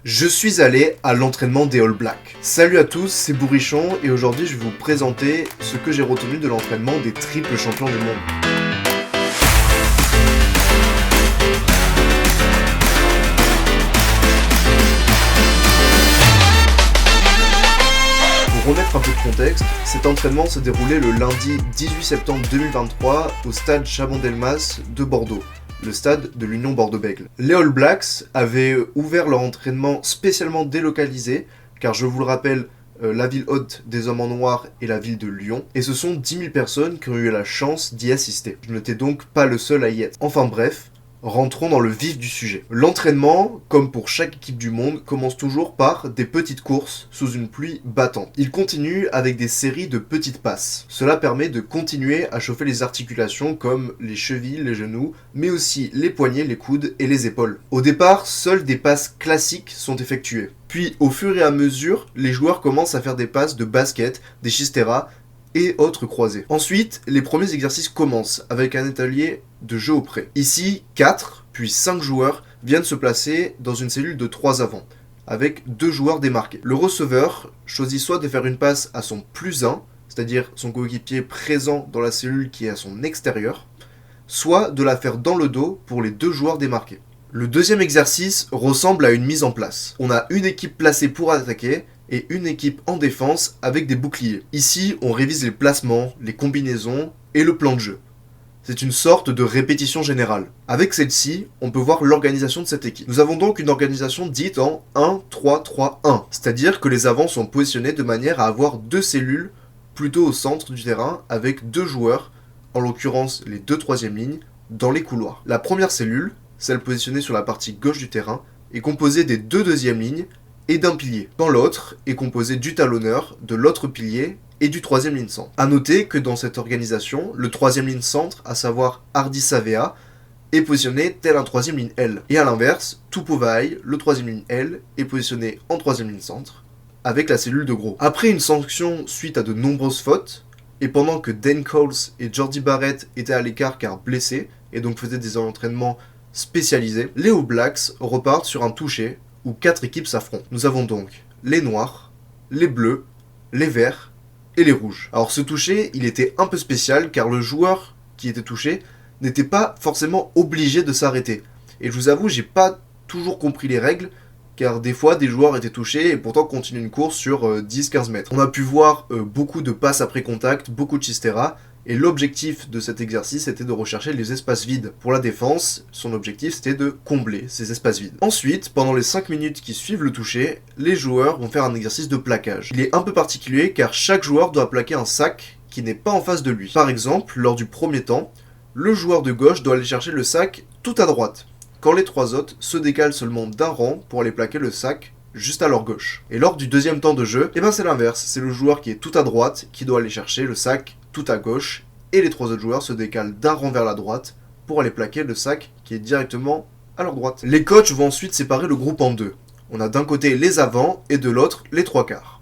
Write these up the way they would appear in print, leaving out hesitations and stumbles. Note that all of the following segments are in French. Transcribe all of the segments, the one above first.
Je suis allé à l'entraînement des All Blacks. Salut à tous, c'est Bourrichon et aujourd'hui je vais vous présenter ce que j'ai retenu de l'entraînement des triples champions du monde. Pour remettre un peu de contexte, cet entraînement s'est déroulé le lundi 18 septembre 2023 au stade Chaban-Delmas de Bordeaux, le stade de l'Union Bordeaux-Bègles. Les All Blacks avaient ouvert leur entraînement spécialement délocalisé, car je vous le rappelle, la ville hôte des hommes en noir est la ville de Lyon, et ce sont 10 000 personnes qui ont eu la chance d'y assister. Je n'étais donc pas le seul à y être. Enfin bref, rentrons dans le vif du sujet. L'entraînement, comme pour chaque équipe du monde, commence toujours par des petites courses sous une pluie battante. Il continue avec des séries de petites passes. Cela permet de continuer à chauffer les articulations comme les chevilles, les genoux, mais aussi les poignets, les coudes et les épaules. Au départ, seules des passes classiques sont effectuées. Puis, au fur et à mesure, les joueurs commencent à faire des passes de basket, des chisteras et autres croisés. Ensuite, les premiers exercices commencent avec un atelier de jeu au pré. Ici, 4 puis 5 joueurs viennent se placer dans une cellule de 3 avants, avec 2 joueurs démarqués. Le receveur choisit soit de faire une passe à son plus 1, c'est-à-dire son coéquipier présent dans la cellule qui est à son extérieur, soit de la faire dans le dos pour les 2 joueurs démarqués. Le deuxième exercice ressemble à une mise en place. On a une équipe placée pour attaquer et une équipe en défense avec des boucliers. Ici, on révise les placements, les combinaisons et le plan de jeu. C'est une sorte de répétition générale. Avec celle-ci, on peut voir l'organisation de cette équipe. Nous avons donc une organisation dite en 1-3-3-1, c'est-à-dire que les avants sont positionnés de manière à avoir 2 cellules plutôt au centre du terrain avec 2 joueurs, en l'occurrence les 2 troisièmes lignes, dans les couloirs. La première cellule, celle positionnée sur la partie gauche du terrain, est composée des 2 deuxièmes lignes et d'un pilier, quand l'autre est composé du talonneur, de l'autre pilier et du troisième ligne centre. A noter que dans cette organisation, le troisième ligne centre, à savoir Hardy Savea, est positionné tel un troisième ligne L. Et à l'inverse, Tupovai, le troisième ligne L, est positionné en troisième ligne centre, avec la cellule de gros. Après une sanction suite à de nombreuses fautes, et pendant que Dan Coles et Jordi Barrett étaient à l'écart car blessés, et donc faisaient des entraînements spécialisés, les All Blacks repartent sur un toucher où 4 équipes s'affrontent. Nous avons donc les noirs, les bleus, les verts et les rouges. Alors ce toucher, il était un peu spécial car le joueur qui était touché n'était pas forcément obligé de s'arrêter. Et je vous avoue, j'ai pas toujours compris les règles car des fois des joueurs étaient touchés et pourtant continuaient une course sur 10-15 mètres. On a pu voir beaucoup de passes après contact, beaucoup de chisteras. Et l'objectif de cet exercice était de rechercher les espaces vides. Pour la défense, son objectif c'était de combler ces espaces vides. Ensuite, pendant les 5 minutes qui suivent le toucher, les joueurs vont faire un exercice de plaquage. Il est un peu particulier car chaque joueur doit plaquer un sac qui n'est pas en face de lui. Par exemple, lors du premier temps, le joueur de gauche doit aller chercher le sac tout à droite, quand les 3 autres se décalent seulement d'un rang pour aller plaquer le sac juste à leur gauche. Et lors du deuxième temps de jeu, c'est l'inverse, c'est le joueur qui est tout à droite qui doit aller chercher le sac tout à gauche, et les 3 autres joueurs se décalent d'un rang vers la droite pour aller plaquer le sac qui est directement à leur droite. Les coachs vont ensuite séparer le groupe en 2. On a d'un côté les avants et de l'autre les 3/4.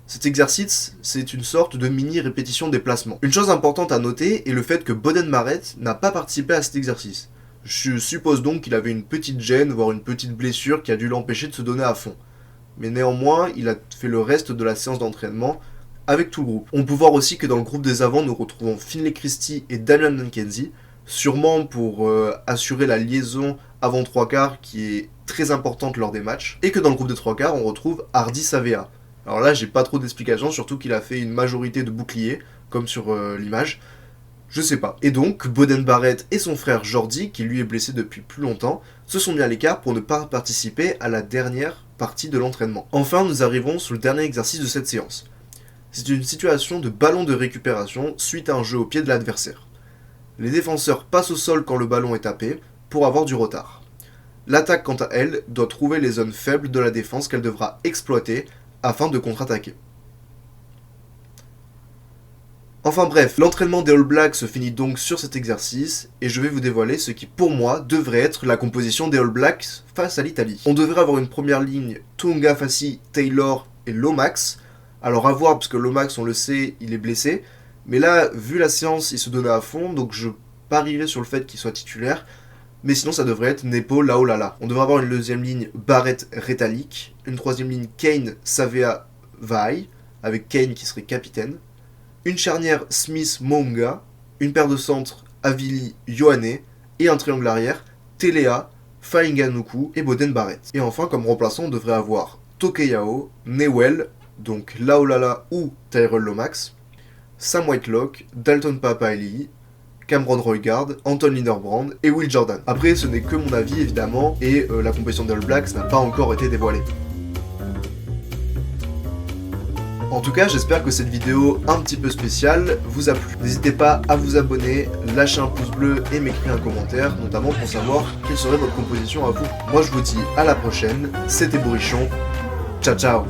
Cet exercice, c'est une sorte de mini répétition des placements. Une chose importante à noter est le fait que Boden Barrett n'a pas participé à cet exercice. Je suppose donc qu'il avait une petite gêne, voire une petite blessure qui a dû l'empêcher de se donner à fond. Mais néanmoins, il a fait le reste de la séance d'entraînement avec tout le groupe. On peut voir aussi que dans le groupe des avants, nous retrouvons Finlay Christie et Damian McKenzie, sûrement pour assurer la liaison avant 3/4 qui est très importante lors des matchs, et que dans le groupe des 3/4, on retrouve Hardy Savea. Alors là, j'ai pas trop d'explications, surtout qu'il a fait une majorité de boucliers, comme sur l'image. Je sais pas. Et donc, Boden Barrett et son frère Jordi, qui lui est blessé depuis plus longtemps, se sont mis à l'écart pour ne pas participer à la dernière partie de l'entraînement. Enfin, nous arrivons sur le dernier exercice de cette séance. C'est une situation de ballon de récupération suite à un jeu au pied de l'adversaire. Les défenseurs passent au sol quand le ballon est tapé pour avoir du retard. L'attaque, quant à elle, doit trouver les zones faibles de la défense qu'elle devra exploiter afin de contre-attaquer. Enfin bref, l'entraînement des All Blacks se finit donc sur cet exercice et je vais vous dévoiler ce qui pour moi devrait être la composition des All Blacks face à l'Italie. On devrait avoir une première ligne Tuonga Fassi, Taylor et Lomax. Alors à voir, parce que Lomax, on le sait, il est blessé. Mais là, vu la séance, il se donnait à fond, donc je parierais sur le fait qu'il soit titulaire. Mais sinon, ça devrait être Nepo Laolala. On devrait avoir une deuxième ligne Barrett Retallick, une troisième ligne Kane Savea Vai, avec Kane qui serait capitaine, une charnière Smith Mounga, une paire de centres Avili Yohane, et un triangle arrière Telea, Fainganuku et Boden Barrett. Et enfin, comme remplaçant, on devrait avoir Tokeyao, Newell, donc Laolala ou Tyrell Lomax, Sam Whitelock, Dalton Papali'i, Cameron Roygard, Anton Linderbrand et Will Jordan. Après, ce n'est que mon avis évidemment, et la composition des All Blacks n'a pas encore été dévoilée. En tout cas, j'espère que cette vidéo un petit peu spéciale vous a plu. N'hésitez pas à vous abonner, lâcher un pouce bleu et m'écrire un commentaire, notamment pour savoir quelle serait votre composition à vous. Moi je vous dis à la prochaine, c'était Bourrichon, ciao ciao.